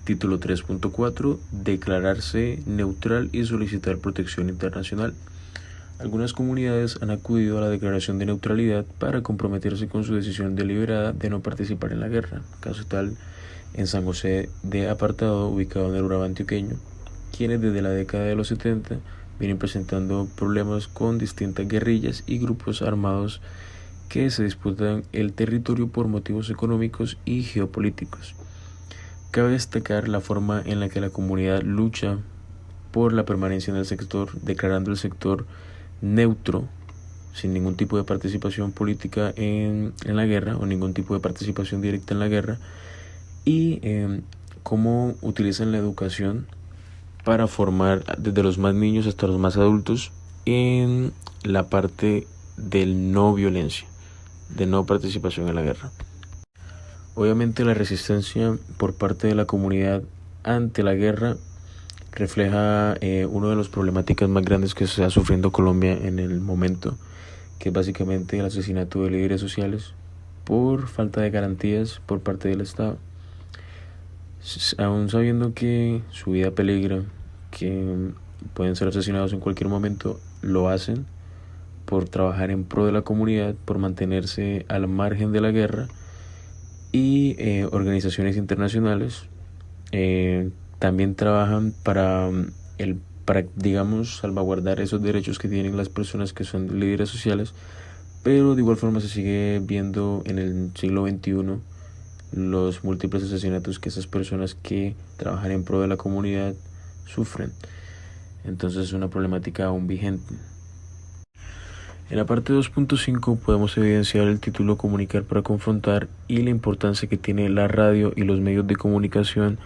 Título 3.4. Declararse neutral y solicitar protección internacional. Algunas comunidades han acudido a la declaración de neutralidad para comprometerse con su decisión deliberada de no participar en la guerra. Caso tal en San José de Apartado, ubicado en el Urabá antioqueño, quienes desde la década de los 70 vienen presentando problemas con distintas guerrillas y grupos armados que se disputan el territorio por motivos económicos y geopolíticos. Cabe destacar la forma en la que la comunidad lucha por la permanencia en el sector, declarando el sector neutro, sin ningún tipo de participación política en la guerra o ningún tipo de participación directa en la guerra, y cómo utilizan la educación para formar desde los más niños hasta los más adultos en la parte del no violencia, de no participación en la guerra. Obviamente la resistencia por parte de la comunidad ante la guerra refleja una de las problemáticas más grandes que está sufriendo Colombia en el momento, que es básicamente el asesinato de líderes sociales por falta de garantías por parte del Estado. Aún sabiendo que su vida peligra, que pueden ser asesinados en cualquier momento, lo hacen por trabajar en pro de la comunidad, por mantenerse al margen de la guerra, y organizaciones internacionales también trabajan para, digamos, salvaguardar esos derechos que tienen las personas que son líderes sociales, pero de igual forma se sigue viendo en el siglo XXI los múltiples asesinatos que esas personas que trabajan en pro de la comunidad sufren. Entonces es una problemática aún vigente. En la parte 2.5 podemos evidenciar el título Comunicar para confrontar y la importancia que tiene la radio y los medios de comunicación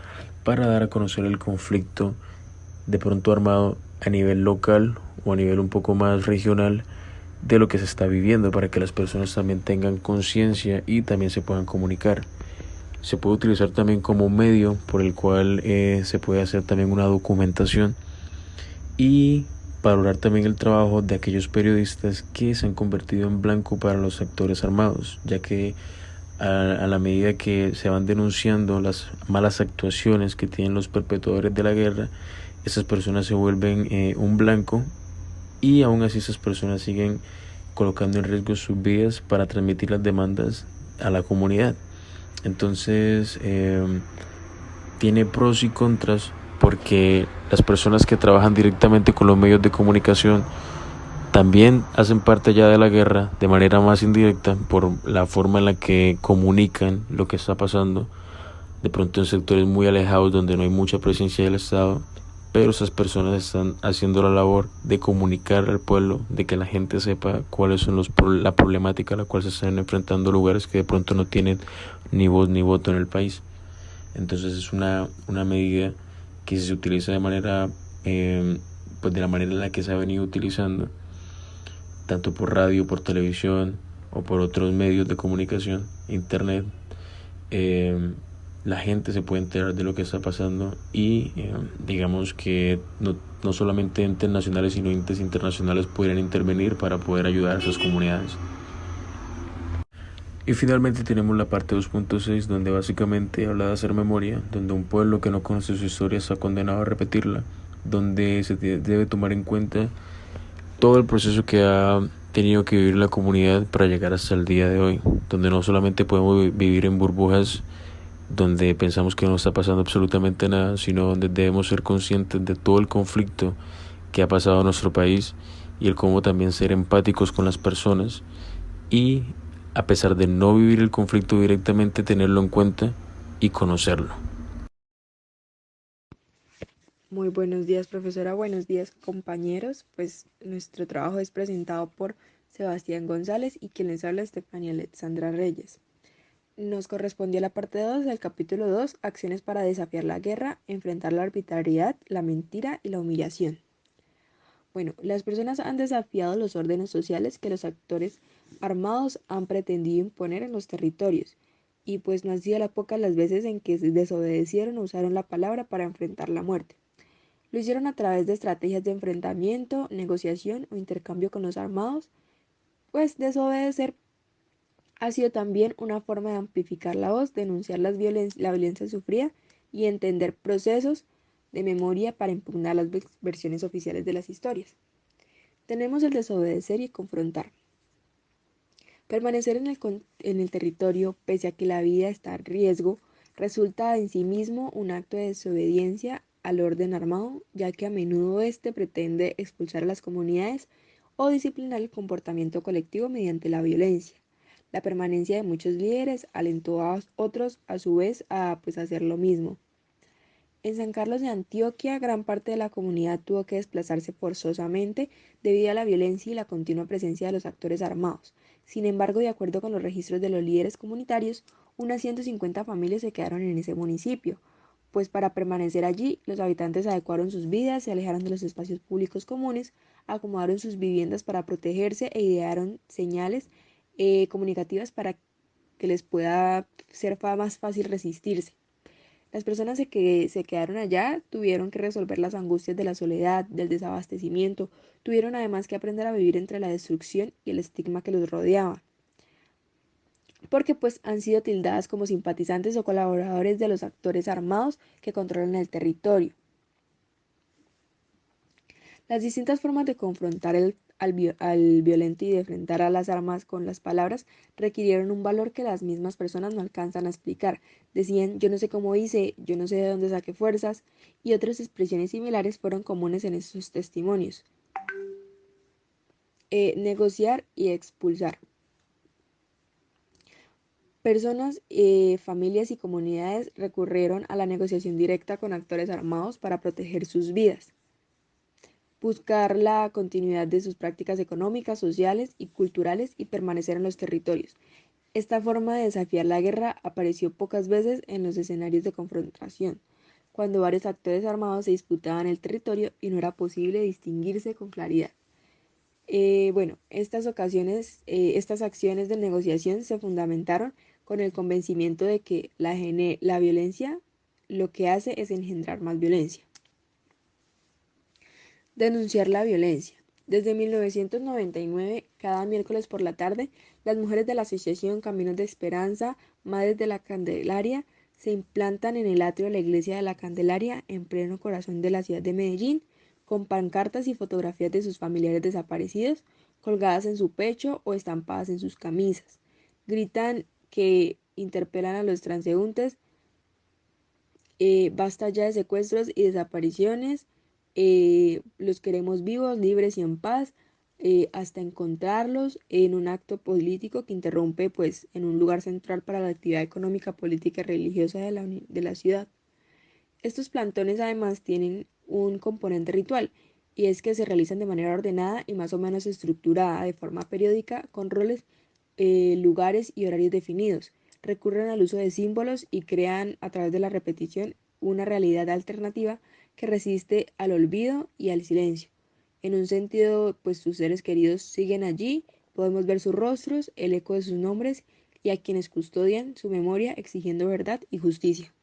para dar a conocer el conflicto de pronto armado a nivel local o a nivel un poco más regional de lo que se está viviendo, para que las personas también tengan conciencia y también se puedan comunicar. Se puede utilizar también como medio por el cual se puede hacer también una documentación y valorar también el trabajo de aquellos periodistas que se han convertido en blanco para los sectores armados, ya que a la medida que se van denunciando las malas actuaciones que tienen los perpetradores de la guerra, esas personas se vuelven un blanco, y aún así esas personas siguen colocando en riesgo sus vidas para transmitir las demandas a la comunidad. Entonces tiene pros y contras, porque las personas que trabajan directamente con los medios de comunicación también hacen parte ya de la guerra de manera más indirecta por la forma en la que comunican lo que está pasando, de pronto en sectores muy alejados donde no hay mucha presencia del Estado, pero esas personas están haciendo la labor de comunicar al pueblo, de que la gente sepa cuáles son la problemática a la cual se están enfrentando lugares que de pronto no tienen ni voz ni voto en el país. Entonces es una medida que si se utiliza de manera, pues de la manera en la que se ha venido utilizando, tanto por radio, por televisión o por otros medios de comunicación, internet, la gente se puede enterar de lo que está pasando, y digamos que no solamente entes nacionales sino entes internacionales pueden intervenir para poder ayudar a esas comunidades. Y finalmente tenemos la parte 2.6, donde básicamente habla de hacer memoria, donde un pueblo que no conoce su historia está condenado a repetirla, donde se debe tomar en cuenta todo el proceso que ha tenido que vivir la comunidad para llegar hasta el día de hoy, donde no solamente podemos vivir en burbujas donde pensamos que no está pasando absolutamente nada, sino donde debemos ser conscientes de todo el conflicto que ha pasado en nuestro país, y el cómo también ser empáticos con las personas, y a pesar de no vivir el conflicto directamente, tenerlo en cuenta y conocerlo. Muy buenos días, profesora. Buenos días, compañeros. Pues nuestro trabajo es presentado por Sebastián González y quien les habla, Estefanía Alexandra Reyes. Nos correspondió la parte 2 del capítulo 2, acciones para desafiar la guerra, enfrentar la arbitrariedad, la mentira y la humillación. Bueno, las personas han desafiado los órdenes sociales que los actores armados han pretendido imponer en los territorios, y pues no han sido la pocas las veces en que desobedecieron o usaron la palabra para enfrentar la muerte. Lo hicieron a través de estrategias de enfrentamiento, negociación o intercambio con los armados, pues desobedecer ha sido también una forma de amplificar la voz, denunciar la violencia sufrida y entender procesos de memoria para impugnar las versiones oficiales de las historias. Tenemos el desobedecer y confrontar. Permanecer en el territorio pese a que la vida está en riesgo resulta en sí mismo un acto de desobediencia al orden armado, ya que a menudo éste pretende expulsar a las comunidades o disciplinar el comportamiento colectivo mediante la violencia. La permanencia de muchos líderes alentó a otros a su vez a hacer lo mismo. En San Carlos de Antioquia, gran parte de la comunidad tuvo que desplazarse forzosamente debido a la violencia y la continua presencia de los actores armados. Sin embargo, de acuerdo con los registros de los líderes comunitarios, unas 150 familias se quedaron en ese municipio, pues para permanecer allí, los habitantes adecuaron sus vidas, se alejaron de los espacios públicos comunes, acomodaron sus viviendas para protegerse e idearon señales comunicativas para que les pueda ser más fácil resistirse. Las personas que se quedaron allá tuvieron que resolver las angustias de la soledad, del desabastecimiento, tuvieron además que aprender a vivir entre la destrucción y el estigma que los rodeaba, porque pues han sido tildadas como simpatizantes o colaboradores de los actores armados que controlan el territorio. Las distintas formas de confrontar al violento y de enfrentar a las armas con las palabras requirieron un valor que las mismas personas no alcanzan a explicar. Decían, yo no sé cómo hice, yo no sé de dónde saqué fuerzas, y otras expresiones similares fueron comunes en estos testimonios. Negociar y expulsar. Personas, familias y comunidades recurrieron a la negociación directa con actores armados para proteger sus vidas, buscar la continuidad de sus prácticas económicas, sociales y culturales y permanecer en los territorios. Esta forma de desafiar la guerra apareció pocas veces en los escenarios de confrontación, cuando varios actores armados se disputaban el territorio y no era posible distinguirse con claridad. Estas acciones de negociación se fundamentaron con el convencimiento de que la violencia lo que hace es engendrar más violencia. Denunciar la violencia. Desde 1999, cada miércoles por la tarde, las mujeres de la Asociación Caminos de Esperanza, Madres de la Candelaria, se implantan en el atrio de la Iglesia de la Candelaria, en pleno corazón de la ciudad de Medellín, con pancartas y fotografías de sus familiares desaparecidos, colgadas en su pecho o estampadas en sus camisas. Gritan que interpelan a los transeúntes, basta ya de secuestros y desapariciones, los queremos vivos, libres y en paz, hasta encontrarlos en un acto político que interrumpe pues en un lugar central para la actividad económica, política y religiosa de la ciudad. Estos plantones además tienen un componente ritual, y es que se realizan de manera ordenada y más o menos estructurada, de forma periódica, con roles, lugares y horarios definidos. Recurren al uso de símbolos y crean a través de la repetición una realidad alternativa que resiste al olvido y al silencio. En un sentido, pues sus seres queridos siguen allí, podemos ver sus rostros, el eco de sus nombres y a quienes custodian su memoria exigiendo verdad y justicia.